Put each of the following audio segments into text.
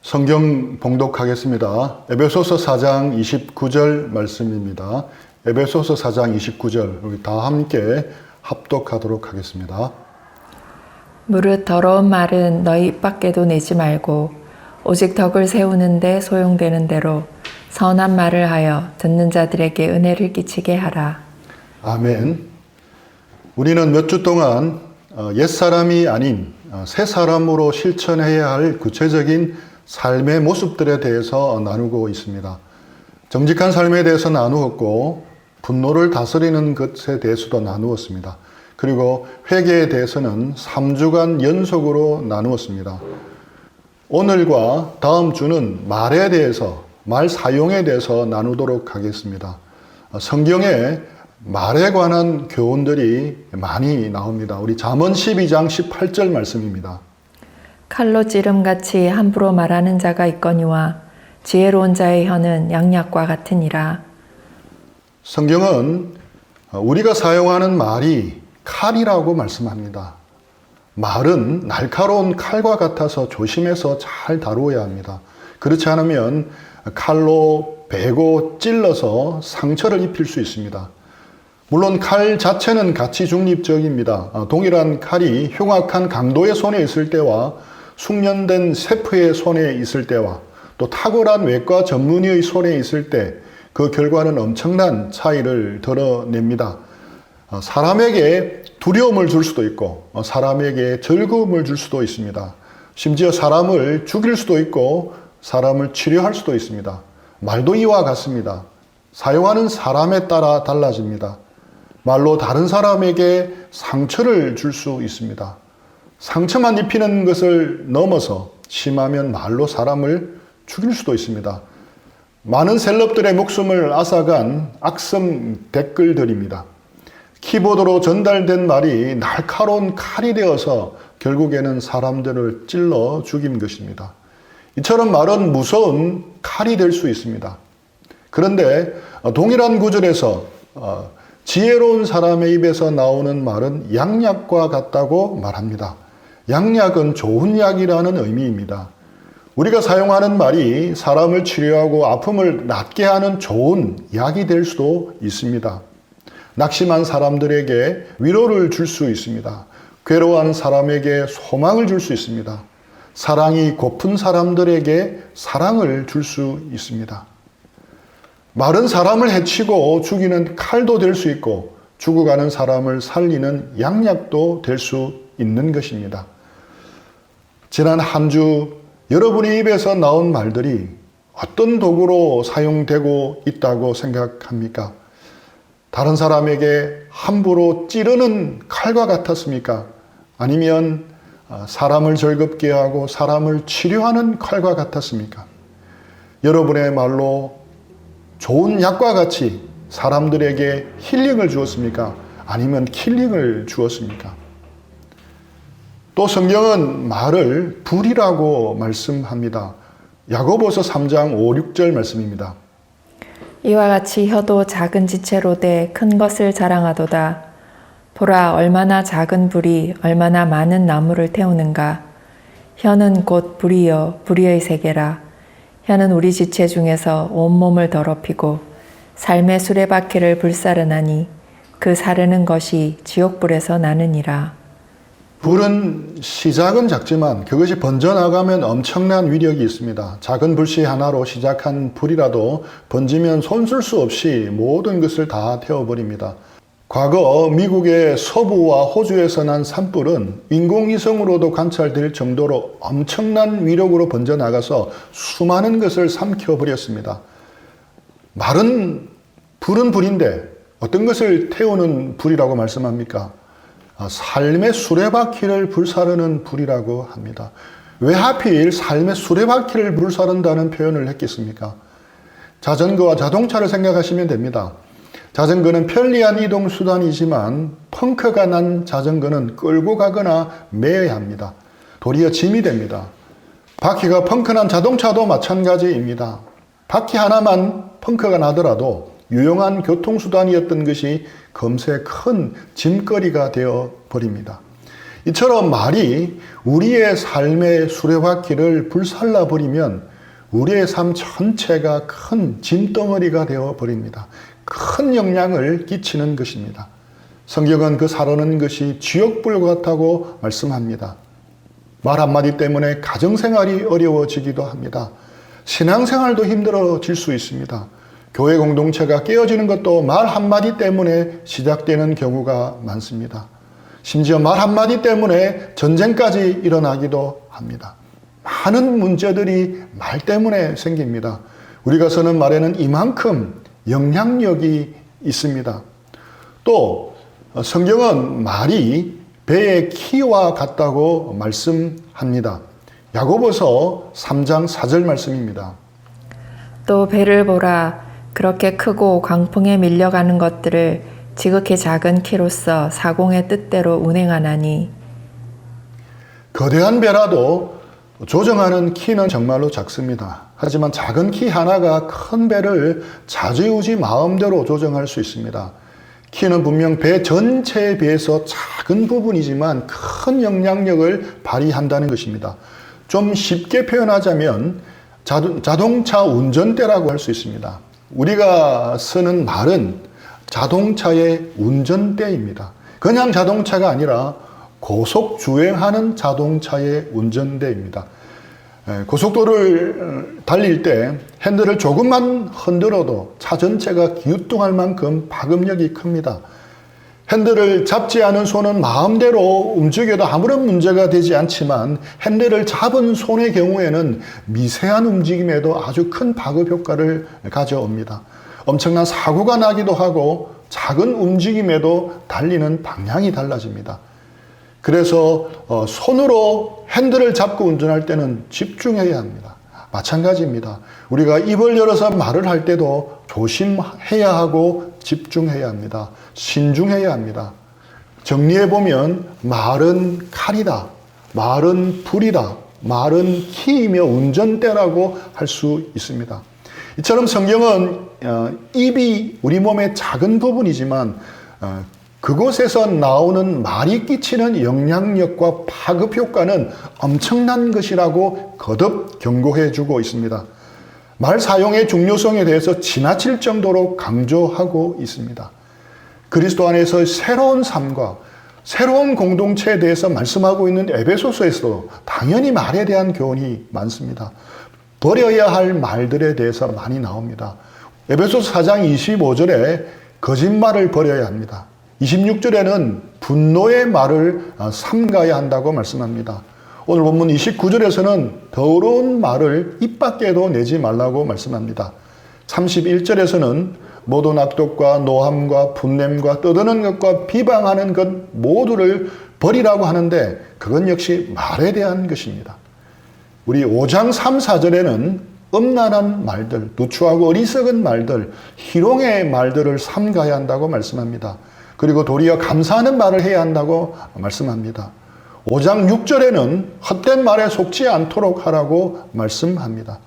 성경 봉독하겠습니다. 에베소서 4장 29절 말씀입니다. 에베소서 4장 29절 우리 다 함께 합독하도록 하겠습니다. 무릇 더러운 말은 너희 입 밖에도 내지 말고 오직 덕을 세우는데 소용되는 대로 선한 말을 하여 듣는 자들에게 은혜를 끼치게 하라. 아멘. 우리는 몇 주 동안 옛사람이 아닌 새 사람으로 실천해야 할 구체적인 삶의 모습들에 대해서 나누고 있습니다. 정직한 삶에 대해서 나누었고 분노를 다스리는 것에 대해서도 나누었습니다. 그리고 회개에 대해서는 3주간 연속으로 나누었습니다. 오늘과 다음 주는 말에 대해서, 말 사용에 대해서 나누도록 하겠습니다. 성경에 말에 관한 교훈들이 많이 나옵니다. 우리 잠언 12장 18절 말씀입니다. 칼로 찌름같이 함부로 말하는 자가 있거니와 지혜로운 자의 혀는 양약과 같으니라. 성경은 우리가 사용하는 말이 칼이라고 말씀합니다. 말은 날카로운 칼과 같아서 조심해서 잘 다루어야 합니다. 그렇지 않으면 칼로 베고 찔러서 상처를 입힐 수 있습니다. 물론 칼 자체는 가치 중립적입니다. 동일한 칼이 흉악한 강도의 손에 있을 때와 숙련된 셰프의 손에 있을 때와 또 탁월한 외과 전문의의 손에 있을 때 그 결과는 엄청난 차이를 드러냅니다. 사람에게 두려움을 줄 수도 있고 사람에게 즐거움을 줄 수도 있습니다. 심지어 사람을 죽일 수도 있고 사람을 치료할 수도 있습니다. 말도 이와 같습니다. 사용하는 사람에 따라 달라집니다. 말로 다른 사람에게 상처를 줄 수 있습니다. 상처만 입히는 것을 넘어서 심하면 말로 사람을 죽일 수도 있습니다. 많은 셀럽들의 목숨을 앗아간 악성 댓글들입니다. 키보드로 전달된 말이 날카로운 칼이 되어서 결국에는 사람들을 찔러 죽인 것입니다. 이처럼 말은 무서운 칼이 될 수 있습니다. 그런데 동일한 구절에서 지혜로운 사람의 입에서 나오는 말은 양약과 같다고 말합니다. 양약은 좋은 약이라는 의미입니다. 우리가 사용하는 말이 사람을 치료하고 아픔을 낫게 하는 좋은 약이 될 수도 있습니다. 낙심한 사람들에게 위로를 줄 수 있습니다. 괴로워하는 사람에게 소망을 줄 수 있습니다. 사랑이 고픈 사람들에게 사랑을 줄 수 있습니다. 말은 사람을 해치고 죽이는 칼도 될 수 있고 죽어가는 사람을 살리는 양약도 될 수 있는 것입니다. 지난 한 주 여러분의 입에서 나온 말들이 어떤 도구로 사용되고 있다고 생각합니까? 다른 사람에게 함부로 찌르는 칼과 같았습니까? 아니면 사람을 즐겁게 하고 사람을 치료하는 칼과 같았습니까? 여러분의 말로 좋은 약과 같이 사람들에게 힐링을 주었습니까? 아니면 킬링을 주었습니까? 또 성경은 말을 불이라고 말씀합니다. 야고보서 3장 5, 6절 말씀입니다. 이와 같이 혀도 작은 지체로 돼 큰 것을 자랑하도다. 보라, 얼마나 작은 불이 얼마나 많은 나무를 태우는가. 혀는 곧 불이요 불의의 세계라. 혀는 우리 지체 중에서 온몸을 더럽히고 삶의 수레바퀴를 불사르나니 그 사르는 것이 지옥불에서 나느니라. 불은 시작은 작지만 그것이 번져나가면 엄청난 위력이 있습니다. 작은 불씨 하나로 시작한 불이라도 번지면 손쓸 수 없이 모든 것을 다 태워버립니다. 과거 미국의 서부와 호주에서 난 산불은 인공위성으로도 관찰될 정도로 엄청난 위력으로 번져나가서 수많은 것을 삼켜버렸습니다. 불은 불인데 어떤 것을 태우는 불이라고 말씀합니까? 삶의 수레바퀴를 불사르는 불이라고 합니다. 왜 하필 삶의 수레바퀴를 불사른다는 표현을 했겠습니까? 자전거와 자동차를 생각하시면 됩니다. 자전거는 편리한 이동수단이지만 펑크가 난 자전거는 끌고 가거나 매여야 합니다. 도리어 짐이 됩니다. 바퀴가 펑크난 자동차도 마찬가지입니다. 바퀴 하나만 펑크가 나더라도 유용한 교통수단이었던 것이 금세 큰 짐거리가 되어 버립니다. 이처럼 말이 우리의 삶의 수레바퀴를 불살라 버리면 우리의 삶 전체가 큰 짐덩어리가 되어 버립니다. 큰 영향을 끼치는 것입니다. 성경은 그 사르는 것이 지옥불 같다고 말씀합니다. 말 한마디 때문에 가정생활이 어려워지기도 합니다. 신앙생활도 힘들어질 수 있습니다. 교회 공동체가 깨어지는 것도 말 한마디 때문에 시작되는 경우가 많습니다. 심지어 말 한마디 때문에 전쟁까지 일어나기도 합니다. 많은 문제들이 말 때문에 생깁니다. 우리가 쓰는 말에는 이만큼 영향력이 있습니다. 또 성경은 말이 배의 키와 같다고 말씀합니다. 야고보서 3장 4절 말씀입니다. 또 배를 보라. 그렇게 크고 광풍에 밀려가는 것들을 지극히 작은 키로서 사공의 뜻대로 운행하나니. 거대한 배라도 조정하는 키는 정말로 작습니다. 하지만 작은 키 하나가 큰 배를 좌지우지 마음대로 조정할 수 있습니다. 키는 분명 배 전체에 비해서 작은 부분이지만 큰 영향력을 발휘한다는 것입니다. 좀 쉽게 표현하자면 자동차 운전대라고 할 수 있습니다. 우리가 쓰는 말은 자동차의 운전대입니다. 그냥 자동차가 아니라 고속 주행하는 자동차의 운전대입니다. 고속도로를 달릴 때 핸들을 조금만 흔들어도 차 전체가 기우뚱할 만큼 파급력이 큽니다. 핸들을 잡지 않은 손은 마음대로 움직여도 아무런 문제가 되지 않지만 핸들을 잡은 손의 경우에는 미세한 움직임에도 아주 큰 파급 효과를 가져옵니다. 엄청난 사고가 나기도 하고 작은 움직임에도 달리는 방향이 달라집니다. 그래서 손으로 핸들을 잡고 운전할 때는 집중해야 합니다. 마찬가지입니다. 우리가 입을 열어서 말을 할 때도 조심해야 하고 집중해야 합니다. 신중해야 합니다. 정리해보면 말은 칼이다. 말은 불이다. 말은 키이며 운전대라고 할 수 있습니다. 이처럼 성경은 입이 우리 몸의 작은 부분이지만 그곳에서 나오는 말이 끼치는 영향력과 파급 효과는 엄청난 것이라고 거듭 경고해 주고 있습니다. 말 사용의 중요성에 대해서 지나칠 정도로 강조하고 있습니다. 그리스도 안에서 새로운 삶과 새로운 공동체에 대해서 말씀하고 있는 에베소서에서도 당연히 말에 대한 교훈이 많습니다. 버려야 할 말들에 대해서 많이 나옵니다. 에베소서 4장 25절에 거짓말을 버려야 합니다. 26절에는 분노의 말을 삼가야 한다고 말씀합니다. 오늘 본문 29절에서는 더러운 말을 입 밖에도 내지 말라고 말씀합니다. 31절에서는 모든 악독과 노함과 분냄과 떠드는 것과 비방하는 것 모두를 버리라고 하는데 그건 역시 말에 대한 것입니다. 우리 5장 3, 4절에는 음란한 말들, 누추하고 어리석은 말들, 희롱의 말들을 삼가야 한다고 말씀합니다. 그리고 도리어 감사하는 말을 해야 한다고 말씀합니다. 5장 6절에는 헛된 말에 속지 않도록 하라고 말씀합니다.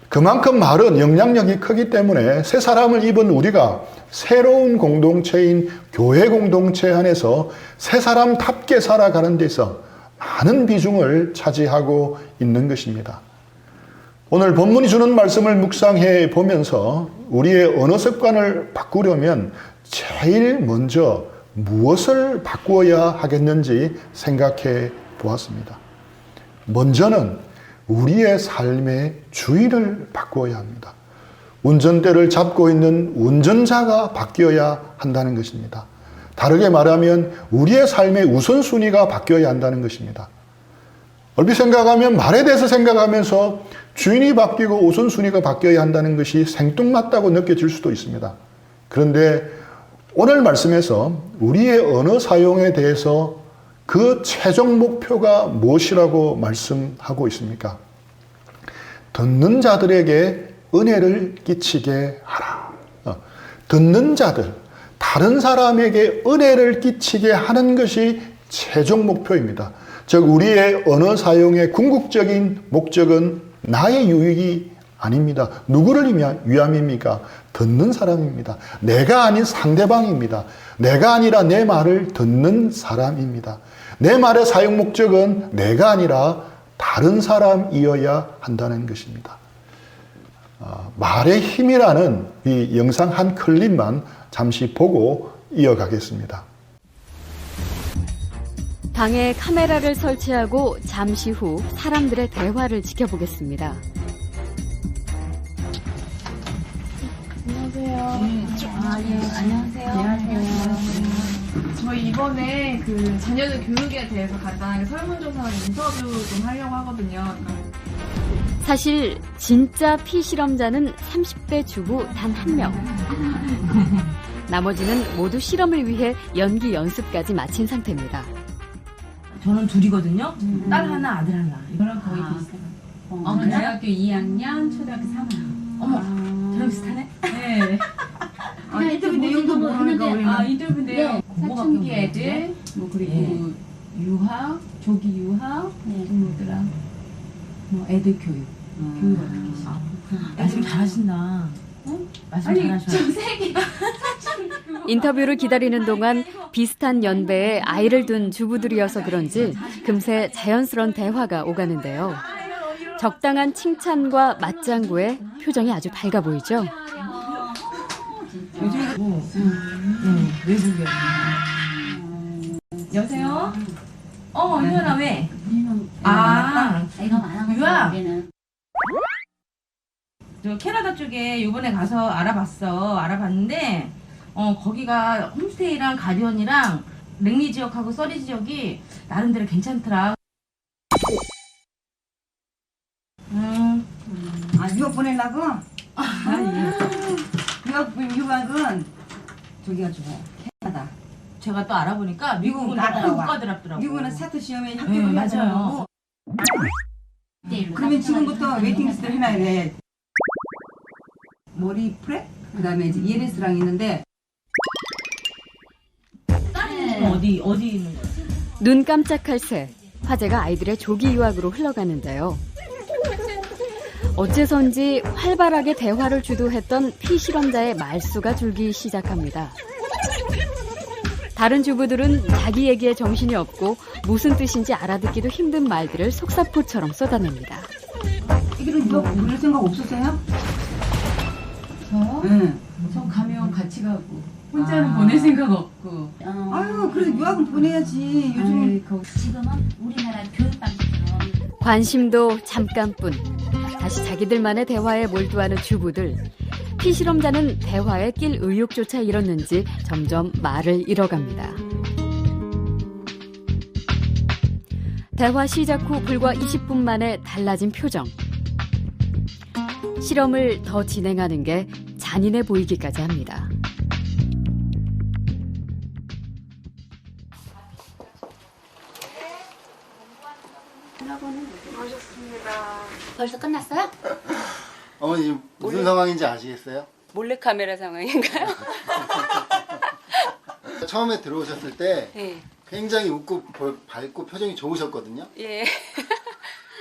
그만큼 말은 영향력이 크기 때문에 새 사람을 입은 우리가 새로운 공동체인 교회 공동체 안에서 새 사람답게 살아가는 데서 많은 비중을 차지하고 있는 것입니다. 오늘 본문이 주는 말씀을 묵상해 보면서 우리의 언어 습관을 바꾸려면 제일 먼저 무엇을 바꾸어야 하겠는지 생각해 보았습니다. 먼저는 우리의 삶의 주의를 바꾸어야 합니다. 운전대를 잡고 있는 운전자가 바뀌어야 한다는 것입니다. 다르게 말하면 우리의 삶의 우선순위가 바뀌어야 한다는 것입니다. 얼핏 생각하면 말에 대해서 생각하면서 주인이 바뀌고 우선순위가 바뀌어야 한다는 것이 생뚱맞다고 느껴질 수도 있습니다. 그런데 오늘 말씀에서 우리의 언어 사용에 대해서 그 최종 목표가 무엇이라고 말씀하고 있습니까? 듣는 자들에게 은혜를 끼치게 하라. 듣는 자들, 다른 사람에게 은혜를 끼치게 하는 것이 최종 목표입니다. 즉 우리의 언어 사용의 궁극적인 목적은 나의 유익이 아닙니다. 누구를 위함입니까? 듣는 사람입니다. 내가 아닌 상대방입니다. 내가 아니라 내 말을 듣는 사람입니다. 내 말의 사용 목적은 내가 아니라 다른 사람이어야 한다는 것입니다. 말의 힘이라는 이 영상 한 클립만 잠시 보고 이어가겠습니다. 방에 카메라를 설치하고 잠시 후 사람들의 대화를 지켜보겠습니다. 저희 이번에 그 자녀들 교육에 대해서 간단하게 설문조사랑 인터뷰 좀 하려고 하거든요. 사실 진짜 피실험자는 30대 주부 단 한 명. 나머지는 모두 실험을 위해 연기 연습까지 마친 상태입니다. 저는 둘이거든요. 딸 하나, 아들 하나. 저랑 거의 비슷해요. 그래요? 중학교 2학년, 초등학교 3학년. 어머, 저랑 비슷하네? 네. 인터뷰 내용도 모르니까 우리는. 인터뷰인데요. 네. 사춘기 애들, 뭐 그리고 유학, 조기 유학, 또 뭐더라, 뭐 애들 교육, 교육 어떻게 계시죠? 말씀 잘하신다. 말씀 아니, 잘하셔. 저 세계 인터뷰를 기다리는 동안 비슷한 연배의 아이를 둔 주부들이어서 그런지 금세 자연스러운 대화가 오가는데요. 적당한 칭찬과 맞장구에 표정이 아주 밝아 보이죠? 요즘에 외국이야. 여보세요? 유연아 왜? 우리는 애가 애가 많아가지고 유학? 우리는 저 캐나다 쪽에 이번에 가서 알아봤는데 거기가 홈스테이랑 가디언이랑 랭리 지역하고 서리 지역이 나름대로 괜찮더라. 유학 보내려고? 유학은 저기가 좋아요. 캐나다. 제가 또 알아보니까 미국은 미국은 한국 나더라고요. 가더라고요. 미국은 스타트 시험에 네, 합격을 해야 되는 맞아요. 거고. 그러면 지금부터 웨이팅 리스트를 해놔야 돼. 머리 프랩? 그 다음에 이제 ELS랑 있는데 어디 있는 거야? 눈 깜짝할 새 화제가 아이들의 조기 유학으로 흘러가는데요. 어째선지 활발하게 대화를 주도했던 피실험자의 말수가 줄기 시작합니다. 다른 주부들은 자기 얘기에 정신이 없고 무슨 뜻인지 알아듣기도 힘든 말들을 속사포처럼 쏟아냅니다. 이거는 유학 보낼 생각 없으세요? 저? 응. 저 가면 같이 가고 혼자는 보낼 생각 없고. 아유, 그래도 유학은 보내야지. 요즘 지금은 우리나라 교육방식처럼 관심도 잠깐뿐. 다시 자기들만의 대화에 몰두하는 주부들. 피실험자는 대화에 낄 의욕조차 잃었는지 점점 말을 잃어갑니다. 대화 시작 후 불과 20분 만에 달라진 표정. 실험을 더 진행하는 게 잔인해 보이기까지 합니다. 벌써 끝났어요? 어머니 지금 무슨 상황인지 아시겠어요? 몰래카메라 상황인가요? 처음에 들어오셨을 때 네. 굉장히 웃고 밝고 표정이 좋으셨거든요. 예.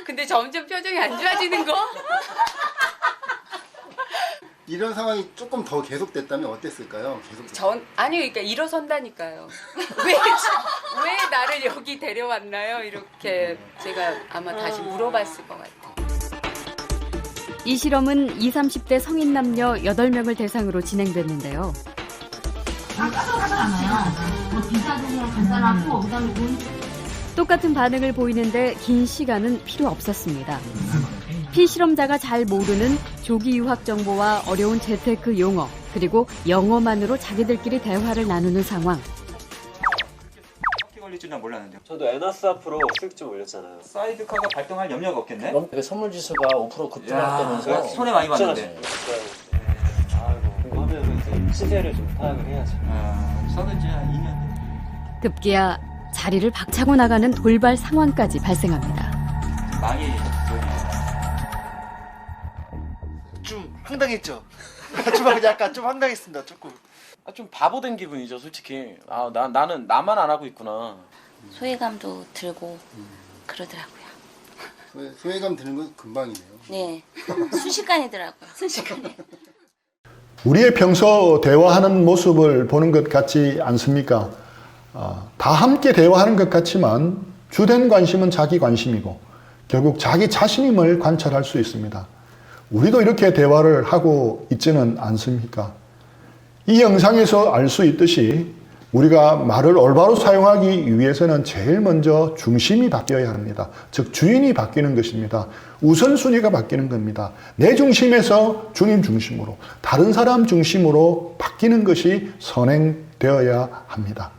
근데 점점 표정이 안 좋아지는 거? 이런 상황이 조금 더 계속됐다면 어땠을까요? 아니, 그러니까 일어선다니까요. 왜 나를 여기 데려왔나요? 이렇게 제가 아마 다시 물어봤을 것 같아요. 이 실험은 20, 30대 성인 남녀 8명을 대상으로 진행됐는데요. 똑같은 반응을 보이는데 긴 시간은 필요 없었습니다. 피실험자가 잘 모르는 조기 유학 정보와 어려운 재테크 용어, 그리고 영어만으로 자기들끼리 대화를 나누는 상황. 걸릴 줄은 몰랐는데. 저도 에너스 앞으로 수익 좀 올렸잖아요. 사이드카가 발동할 염려가 없겠네. 선물 지수가 5% 급등했다면서 손해 많이 봤는데. 아이고, 그러면 이제 시세를 좀 파악을 해야죠. 저는 이제 한 2년 급기야 자리를 박차고 나가는 돌발 상황까지 발생합니다. 많이 좀 황당했죠. 약간 좀 황당했습니다. 조금. 좀 바보 된 기분이죠, 솔직히. 나는 나만 안 하고 있구나. 소외감도 들고 그러더라고요. 소외감 드는 건 금방이네요. 네. 순식간이더라고요. 순식간에. 우리의 평소 대화하는 모습을 보는 것 같지 않습니까? 다 함께 대화하는 것 같지만 주된 관심은 자기 관심이고 결국 자기 자신임을 관찰할 수 있습니다. 우리도 이렇게 대화를 하고 있지는 않습니까? 이 영상에서 알 수 있듯이 우리가 말을 올바로 사용하기 위해서는 제일 먼저 중심이 바뀌어야 합니다. 즉 주인이 바뀌는 것입니다. 우선순위가 바뀌는 겁니다. 내 중심에서 주님 중심으로, 다른 사람 중심으로 바뀌는 것이 선행되어야 합니다.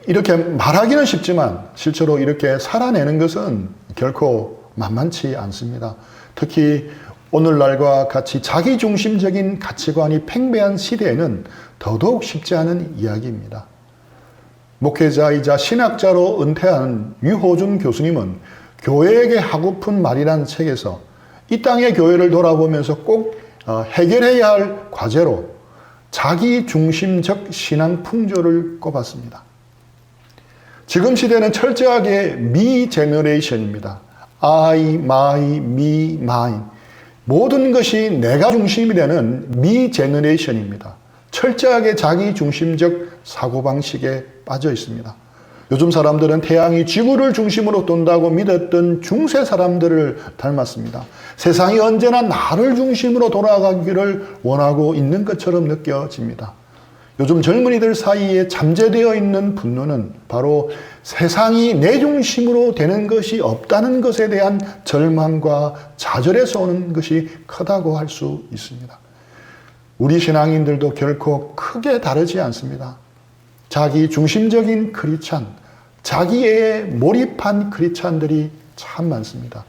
이렇게 말하기는 쉽지만 실제로 이렇게 살아내는 것은 결코 만만치 않습니다. 특히 오늘날과 같이 자기중심적인 가치관이 팽배한 시대에는 더더욱 쉽지 않은 이야기입니다. 목회자이자 신학자로 은퇴한 유호준 교수님은 교회에게 하고픈 말이라는 책에서 이 땅의 교회를 돌아보면서 꼭 해결해야 할 과제로 자기중심적 신앙 풍조를 꼽았습니다. 지금 시대는 철저하게 미 제너레이션입니다. I, my, me, mine. 모든 것이 내가 중심이 되는 미 제너레이션입니다. 철저하게 자기 중심적 사고방식에 빠져 있습니다. 요즘 사람들은 태양이 지구를 중심으로 돈다고 믿었던 중세 사람들을 닮았습니다. 세상이 언제나 나를 중심으로 돌아가기를 원하고 있는 것처럼 느껴집니다. 요즘 젊은이들 사이에 잠재되어 있는 분노는 바로 세상이 내 중심으로 되는 것이 없다는 것에 대한 절망과 좌절에서 오는 것이 크다고 할 수 있습니다. 우리 신앙인들도 결코 크게 다르지 않습니다. 자기 중심적인 크리스찬, 자기에 몰입한 크리스찬들이 참 많습니다.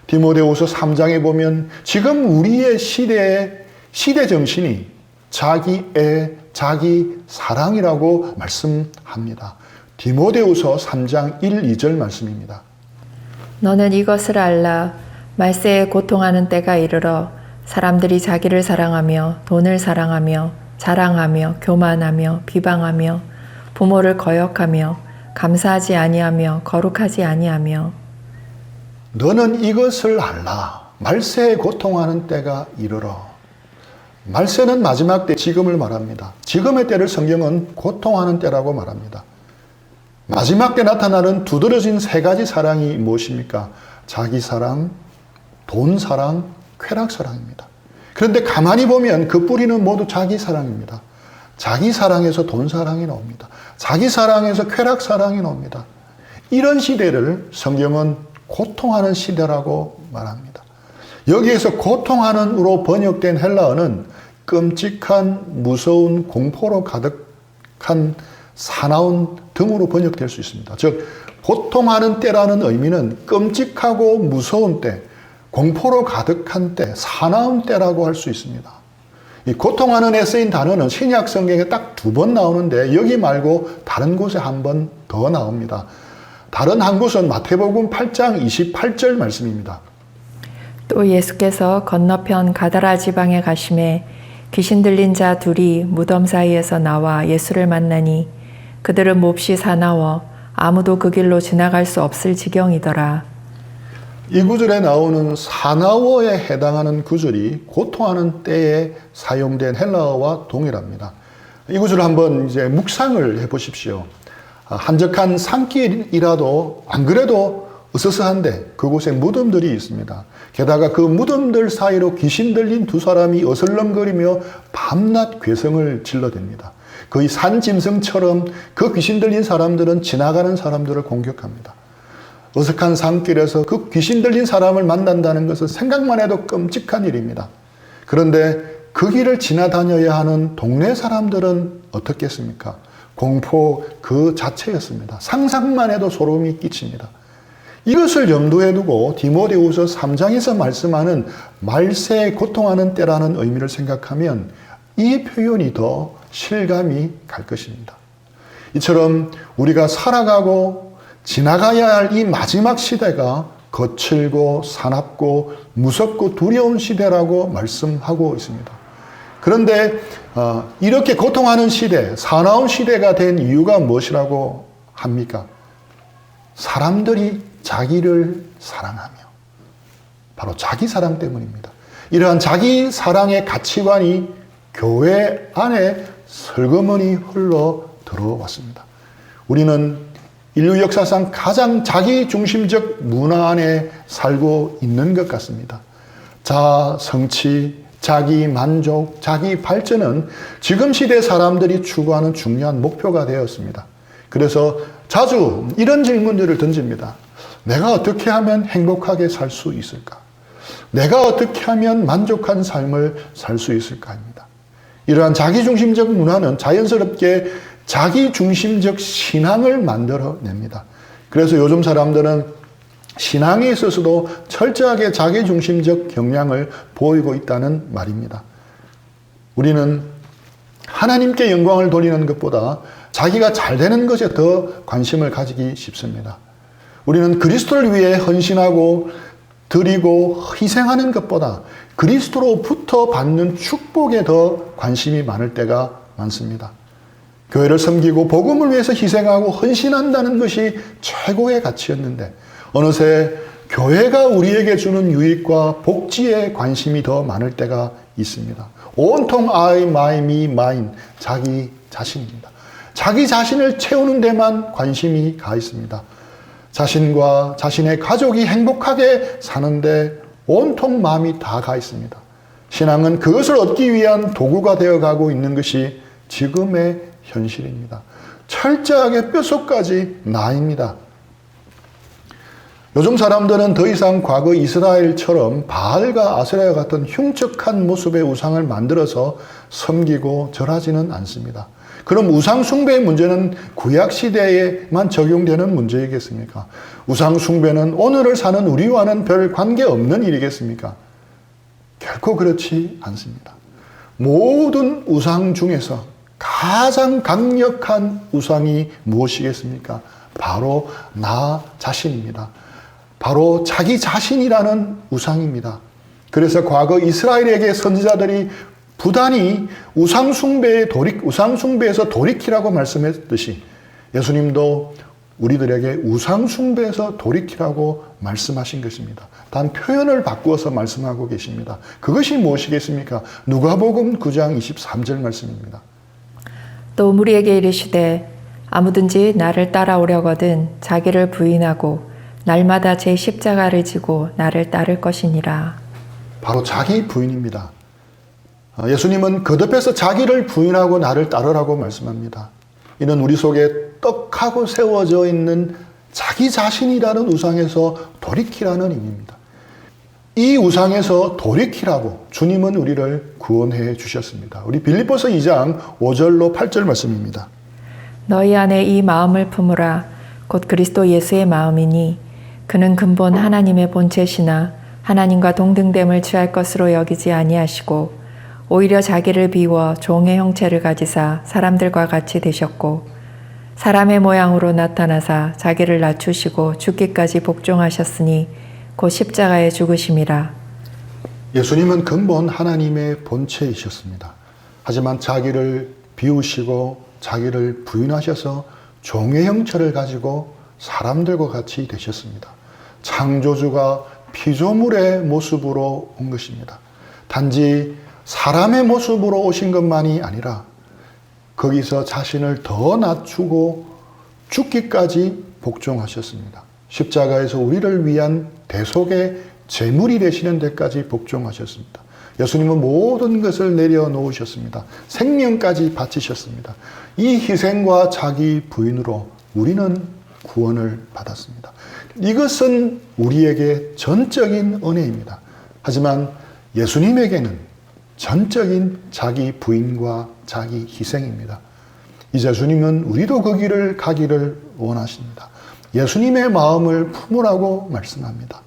디모데후서 3장에 보면 지금 우리의 시대 정신이 자기애, 자기 사랑이라고 말씀합니다. 디모데후서 3장 1, 2절 말씀입니다. 너는 이것을 알라. 말세에 고통하는 때가 이르러 사람들이 자기를 사랑하며 돈을 사랑하며 자랑하며 교만하며 비방하며 부모를 거역하며 감사하지 아니하며 거룩하지 아니하며 너는 이것을 알라. 말세에 고통하는 때가 이르러. 말세는 마지막 때 지금을 말합니다. 지금의 때를 성경은 고통하는 때라고 말합니다. 마지막 때 나타나는 두드러진 세 가지 사랑이 무엇입니까? 자기 사랑, 돈 사랑, 쾌락 사랑입니다. 그런데 가만히 보면 그 뿌리는 모두 자기 사랑입니다. 자기 사랑에서 돈 사랑이 나옵니다. 자기 사랑에서 쾌락 사랑이 나옵니다. 이런 시대를 성경은 고통하는 시대라고 말합니다. 여기에서 고통하는으로 번역된 헬라어는 끔찍한 무서운 공포로 가득한 사나운 등으로 번역될 수 있습니다. 즉 고통하는 때라는 의미는 끔찍하고 무서운 때, 공포로 가득한 때, 사나운 때라고 할 수 있습니다. 이 고통하는에 쓰인 단어는 신약 성경에 딱 2번 나오는데 여기 말고 다른 곳에 한 번 더 나옵니다. 다른 한 곳은 마태복음 8장 28절 말씀입니다. 또 예수께서 건너편 가다라 지방에 가심에 귀신 들린 자 둘이 무덤 사이에서 나와 예수를 만나니 그들은 몹시 사나워 아무도 그 길로 지나갈 수 없을 지경이더라. 이 구절에 나오는 사나워에 해당하는 구절이 고통하는 때에 사용된 헬라어와 동일합니다. 이 구절을 한번 이제 묵상을 해보십시오. 한적한 산길이라도 안 그래도 으스스한데 그곳에 무덤들이 있습니다. 게다가 그 무덤들 사이로 귀신 들린 두 사람이 어슬렁거리며 밤낮 괴성을 질러댑니다. 거의 산짐승처럼 그 귀신 들린 사람들은 지나가는 사람들을 공격합니다. 어색한 산길에서 그 귀신 들린 사람을 만난다는 것은 생각만 해도 끔찍한 일입니다. 그런데 그 길을 지나다녀야 하는 동네 사람들은 어떻겠습니까? 공포 그 자체였습니다. 상상만 해도 소름이 끼칩니다. 이것을 염두에 두고 디모데후서 3장에서 말씀하는 말세에 고통하는 때라는 의미를 생각하면 이 표현이 더 실감이 갈 것입니다. 이처럼 우리가 살아가고 지나가야 할 이 마지막 시대가 거칠고 사납고 무섭고 두려운 시대라고 말씀하고 있습니다. 그런데 이렇게 고통하는 시대, 사나운 시대가 된 이유가 무엇이라고 합니까? 사람들이 자기를 사랑하며 바로 자기 사랑 때문입니다. 이러한 자기 사랑의 가치관이 교회 안에 설거머니 흘러 들어왔습니다. 우리는 인류 역사상 가장 자기중심적 문화 안에 살고 있는 것 같습니다. 자아, 성취, 자기 만족, 자기 발전은 지금 시대 사람들이 추구하는 중요한 목표가 되었습니다. 그래서 자주 이런 질문들을 던집니다. 내가 어떻게 하면 행복하게 살 수 있을까? 내가 어떻게 하면 만족한 삶을 살 수 있을까입니다. 이러한 자기중심적 문화는 자연스럽게 자기중심적 신앙을 만들어냅니다. 그래서 요즘 사람들은 신앙에 있어서도 철저하게 자기중심적 경향을 보이고 있다는 말입니다. 우리는 하나님께 영광을 돌리는 것보다 자기가 잘 되는 것에 더 관심을 가지기 쉽습니다. 우리는 그리스도를 위해 헌신하고 드리고 희생하는 것보다 그리스도로부터 받는 축복에 더 관심이 많을 때가 많습니다. 교회를 섬기고 복음을 위해서 희생하고 헌신한다는 것이 최고의 가치였는데 어느새 교회가 우리에게 주는 유익과 복지에 관심이 더 많을 때가 있습니다. 온통 I, my, me, mine, 자기 자신입니다. 자기 자신을 채우는 데만 관심이 가 있습니다. 자신과 자신의 가족이 행복하게 사는데 온통 마음이 다 가 있습니다. 신앙은 그것을 얻기 위한 도구가 되어가고 있는 것이 지금의 현실입니다. 철저하게 뼛속까지 나입니다. 요즘 사람들은 더 이상 과거 이스라엘처럼 바알과 아세라와 같은 흉측한 모습의 우상을 만들어서 섬기고 절하지는 않습니다. 그럼 우상 숭배의 문제는 구약 시대에만 적용되는 문제이겠습니까? 우상 숭배는 오늘을 사는 우리와는 별 관계없는 일이겠습니까? 결코 그렇지 않습니다. 모든 우상 중에서 가장 강력한 우상이 무엇이겠습니까? 바로 나 자신입니다. 바로 자기 자신이라는 우상입니다. 그래서 과거 이스라엘에게 선지자들이 부단히 우상숭배에서 돌이키라고 말씀했듯이 예수님도 우리들에게 우상숭배에서 돌이키라고 말씀하신 것입니다. 단 표현을 바꾸어서 말씀하고 계십니다. 그것이 무엇이겠습니까? 누가복음 9장 23절 말씀입니다. 또 무리에게 이르시되 아무든지 나를 따라오려거든 자기를 부인하고 날마다 제 십자가를 지고 나를 따를 것이니라. 바로 자기 부인입니다. 예수님은 거듭해서 자기를 부인하고 나를 따르라고 말씀합니다. 이는 우리 속에 떡하고 세워져 있는 자기 자신이라는 우상에서 돌이키라는 의미입니다. 이 우상에서 돌이키라고 주님은 우리를 구원해 주셨습니다. 우리 빌립보서 2장 5절로 8절 말씀입니다. 너희 안에 이 마음을 품으라. 곧 그리스도 예수의 마음이니 그는 근본 하나님의 본체시나 하나님과 동등됨을 취할 것으로 여기지 아니하시고 오히려 자기를 비워 종의 형체를 가지사 사람들과 같이 되셨고 사람의 모양으로 나타나사 자기를 낮추시고 죽기까지 복종하셨으니 곧 십자가에 죽으심이라. 예수님은 근본 하나님의 본체이셨습니다. 하지만 자기를 비우시고 자기를 부인하셔서 종의 형체를 가지고 사람들과 같이 되셨습니다. 창조주가 피조물의 모습으로 온 것입니다. 단지 사람의 모습으로 오신 것만이 아니라 거기서 자신을 더 낮추고 죽기까지 복종하셨습니다. 십자가에서 우리를 위한 대속의 제물이 되시는 데까지 복종하셨습니다. 예수님은 모든 것을 내려놓으셨습니다. 생명까지 바치셨습니다. 이 희생과 자기 부인으로 우리는 구원을 받았습니다. 이것은 우리에게 전적인 은혜입니다. 하지만 예수님에게는 전적인 자기 부인과 자기 희생입니다. 이제 주님은 우리도 그 길을 가기를 원하십니다. 예수님의 마음을 품으라고 말씀합니다.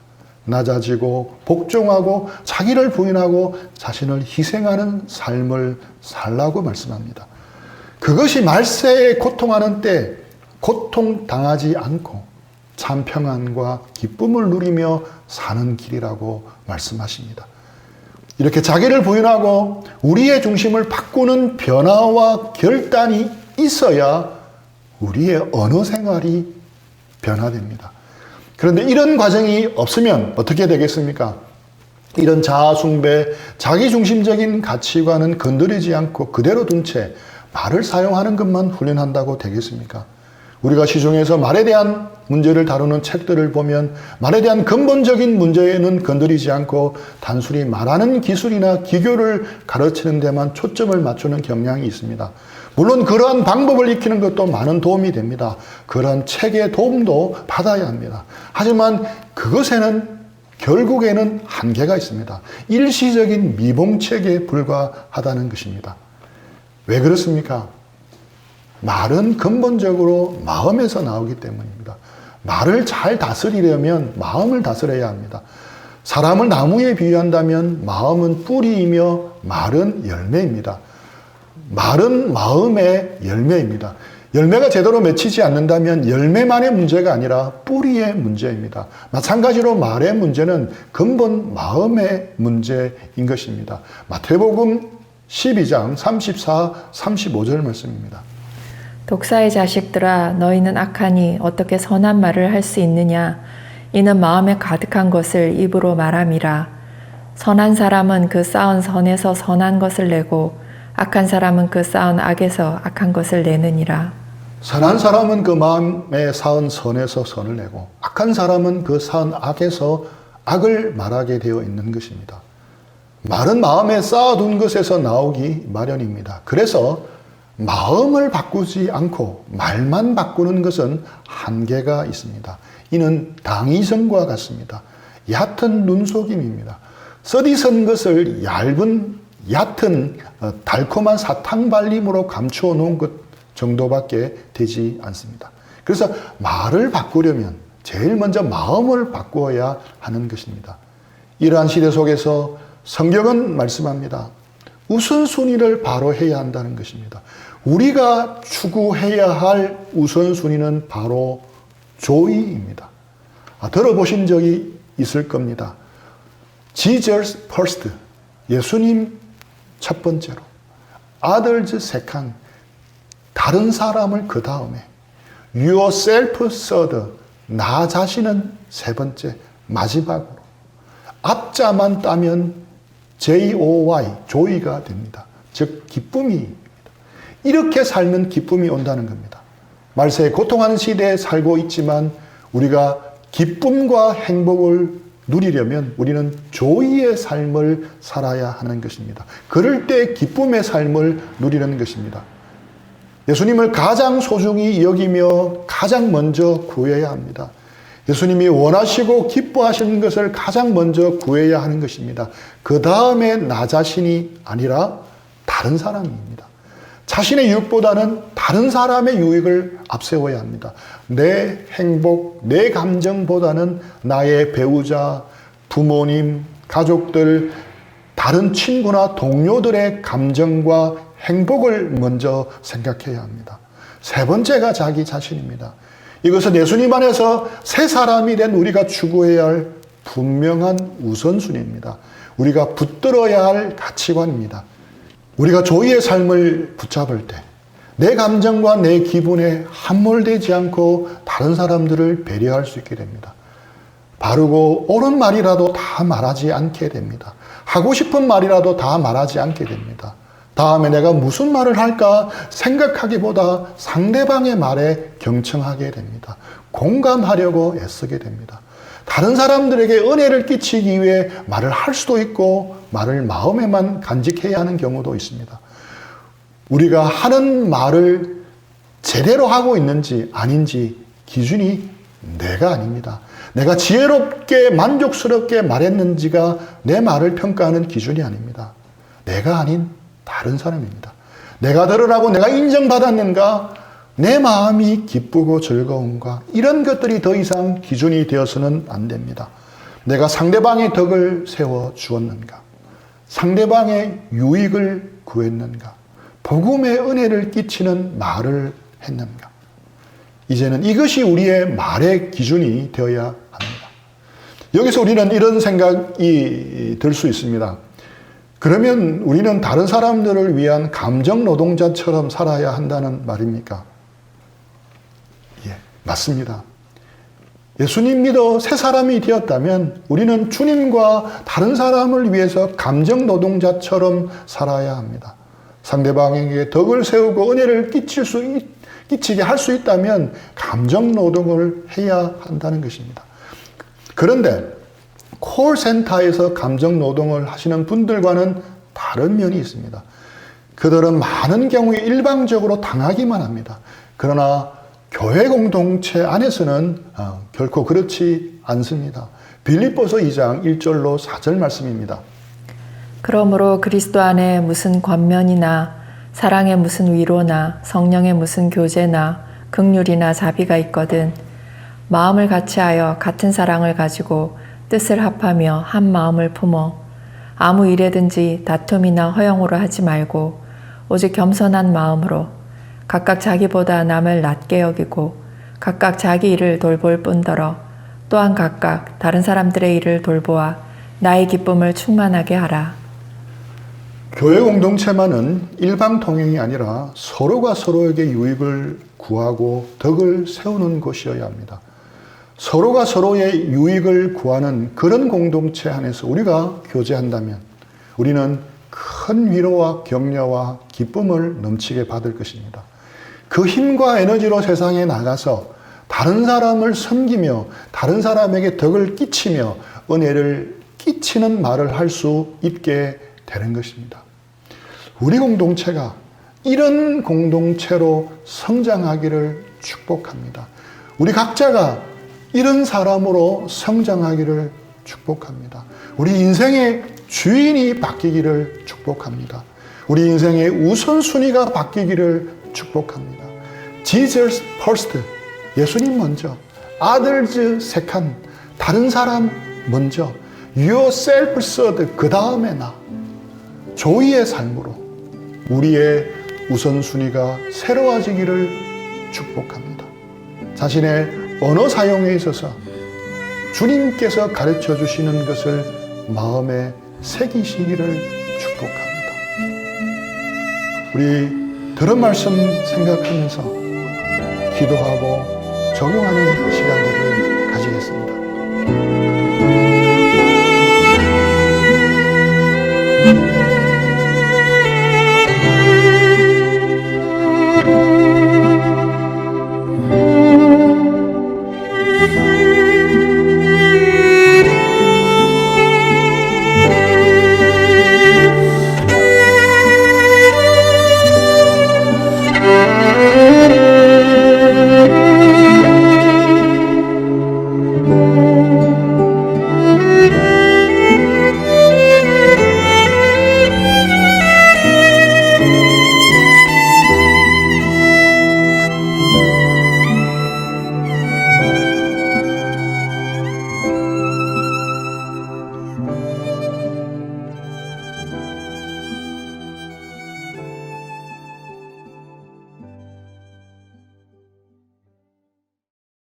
낮아지고 복종하고 자기를 부인하고 자신을 희생하는 삶을 살라고 말씀합니다. 그것이 말세에 고통하는 때 고통당하지 않고 참 평안과 기쁨을 누리며 사는 길이라고 말씀하십니다. 이렇게 자기를 부인하고 우리의 중심을 바꾸는 변화와 결단이 있어야 우리의 언어 생활이 변화됩니다. 그런데 이런 과정이 없으면 어떻게 되겠습니까? 이런 자아숭배, 자기중심적인 가치관은 건드리지 않고 그대로 둔 채 말을 사용하는 것만 훈련한다고 되겠습니까? 우리가 시중에서 말에 대한 문제를 다루는 책들을 보면 말에 대한 근본적인 문제에는 건드리지 않고 단순히 말하는 기술이나 기교를 가르치는 데만 초점을 맞추는 경향이 있습니다. 물론 그러한 방법을 익히는 것도 많은 도움이 됩니다. 그러한 책의 도움도 받아야 합니다. 하지만 그것에는 결국에는 한계가 있습니다. 일시적인 미봉책에 불과하다는 것입니다. 왜 그렇습니까? 말은 근본적으로 마음에서 나오기 때문입니다. 말을 잘 다스리려면 마음을 다스려야 합니다. 사람을 나무에 비유한다면 마음은 뿌리이며 말은 열매입니다. 말은 마음의 열매입니다. 열매가 제대로 맺히지 않는다면 열매만의 문제가 아니라 뿌리의 문제입니다. 마찬가지로 말의 문제는 근본 마음의 문제인 것입니다. 마태복음 12장 34, 35절 말씀입니다. 독사의 자식들아 너희는 악하니 어떻게 선한 말을 할 수 있느냐 이는 마음에 가득한 것을 입으로 말함이라. 선한 사람은 그 쌓은 선에서 선한 것을 내고 악한 사람은 그 쌓은 악에서 악한 것을 내느니라. 선한 사람은 그 마음에 쌓은 선에서 선을 내고 악한 사람은 그 쌓은 악에서 악을 말하게 되어 있는 것입니다. 말은 마음에 쌓아둔 것에서 나오기 마련입니다. 그래서 마음을 바꾸지 않고 말만 바꾸는 것은 한계가 있습니다. 이는 당위성과 같습니다. 얕은 눈속임입니다. 썰이선 것을 얕은 달콤한 사탕 발림으로 감추어 놓은 것 정도밖에 되지 않습니다. 그래서 말을 바꾸려면 제일 먼저 마음을 바꾸어야 하는 것입니다. 이러한 시대 속에서 성경은 말씀합니다. 우선순위를 바로 해야 한다는 것입니다. 우리가 추구해야 할 우선순위는 바로 조의입니다. 들어보신 적이 있을 겁니다. Jesus first, 예수님 첫 번째로, others second, 다른 사람을 그 다음에, yourself third, 나 자신은 세 번째, 마지막으로. 앞자만 따면 joy, 조이가 됩니다. 즉 기쁨이 이렇게 살면 기쁨이 온다는 겁니다. 말세에 고통하는 시대에 살고 있지만 우리가 기쁨과 행복을 누리려면 우리는 조의의 삶을 살아야 하는 것입니다. 그럴 때 기쁨의 삶을 누리는 것입니다. 예수님을 가장 소중히 여기며 가장 먼저 구해야 합니다. 예수님이 원하시고 기뻐하시는 것을 가장 먼저 구해야 하는 것입니다. 그 다음에 나 자신이 아니라 다른 사람입니다. 자신의 유익보다는 다른 사람의 유익을 앞세워야 합니다. 내 행복, 내 감정보다는 나의 배우자, 부모님, 가족들, 다른 친구나 동료들의 감정과 행복을 먼저 생각해야 합니다. 세 번째가 자기 자신입니다. 이것은 예수님 안에서 새 사람이 된 우리가 추구해야 할 분명한 우선순위입니다. 우리가 붙들어야 할 가치관입니다. 우리가 조의의 삶을 붙잡을 때 내 감정과 내 기분에 함몰되지 않고 다른 사람들을 배려할 수 있게 됩니다. 바르고 옳은 말이라도 다 말하지 않게 됩니다. 하고 싶은 말이라도 다 말하지 않게 됩니다. 다음에 내가 무슨 말을 할까 생각하기보다 상대방의 말에 경청하게 됩니다. 공감하려고 애쓰게 됩니다. 다른 사람들에게 은혜를 끼치기 위해 말을 할 수도 있고 말을 마음에만 간직해야 하는 경우도 있습니다. 우리가 하는 말을 제대로 하고 있는지 아닌지 기준이 내가 아닙니다. 내가 지혜롭게 만족스럽게 말했는지가 내 말을 평가하는 기준이 아닙니다. 내가 아닌 다른 사람입니다. 내가 들으라고 내가 인정받았는가, 내 마음이 기쁘고 즐거운가, 이런 것들이 더 이상 기준이 되어서는 안 됩니다. 내가 상대방의 덕을 세워 주었는가, 상대방의 유익을 구했는가, 복음의 은혜를 끼치는 말을 했는가. 이제는 이것이 우리의 말의 기준이 되어야 합니다. 여기서 우리는 이런 생각이 들 수 있습니다. 그러면 우리는 다른 사람들을 위한 감정 노동자처럼 살아야 한다는 말입니까? 예, 맞습니다. 예수님 믿어 새 사람이 되었다면 우리는 주님과 다른 사람을 위해서 감정 노동자처럼 살아야 합니다. 상대방에게 덕을 세우고 은혜를 끼치게 할 수 있다면 감정 노동을 해야 한다는 것입니다. 그런데 콜센터에서 감정 노동을 하시는 분들과는 다른 면이 있습니다. 그들은 많은 경우에 일방적으로 당하기만 합니다. 그러나 교회 공동체 안에서는 결코 그렇지 않습니다. 빌립보서 2장 1절로 4절 말씀입니다. 그러므로 그리스도 안에 무슨 권면이나 사랑의 무슨 위로나 성령의 무슨 교제나 긍휼이나 자비가 있거든 마음을 같이하여 같은 사랑을 가지고 뜻을 합하며 한 마음을 품어 아무 일에든지 다툼이나 허영으로 하지 말고 오직 겸손한 마음으로 각각 자기보다 남을 낮게 여기고 각각 자기 일을 돌볼 뿐더러 또한 각각 다른 사람들의 일을 돌보아 나의 기쁨을 충만하게 하라. 교회 공동체만은 일방통행이 아니라 서로가 서로에게 유익을 구하고 덕을 세우는 곳이어야 합니다. 서로가 서로의 유익을 구하는 그런 공동체 안에서 우리가 교제한다면 우리는 큰 위로와 격려와 기쁨을 넘치게 받을 것입니다. 그 힘과 에너지로 세상에 나가서 다른 사람을 섬기며 다른 사람에게 덕을 끼치며 은혜를 끼치는 말을 할 수 있게 되는 것입니다. 우리 공동체가 이런 공동체로 성장하기를 축복합니다. 우리 각자가 이런 사람으로 성장하기를 축복합니다. 우리 인생의 주인이 바뀌기를 축복합니다. 우리 인생의 우선순위가 바뀌기를 축복합니다. Jesus first, 예수님 먼저, others second, 다른 사람 먼저, yourself third, 그 다음에 나. 조의의 삶으로 우리의 우선순위가 새로워지기를 축복합니다. 자신의 언어 사용에 있어서 주님께서 가르쳐 주시는 것을 마음에 새기시기를 축복합니다. 우리 들은 말씀 생각하면서 기도하고 적용하는 시간들을 가지겠습니다.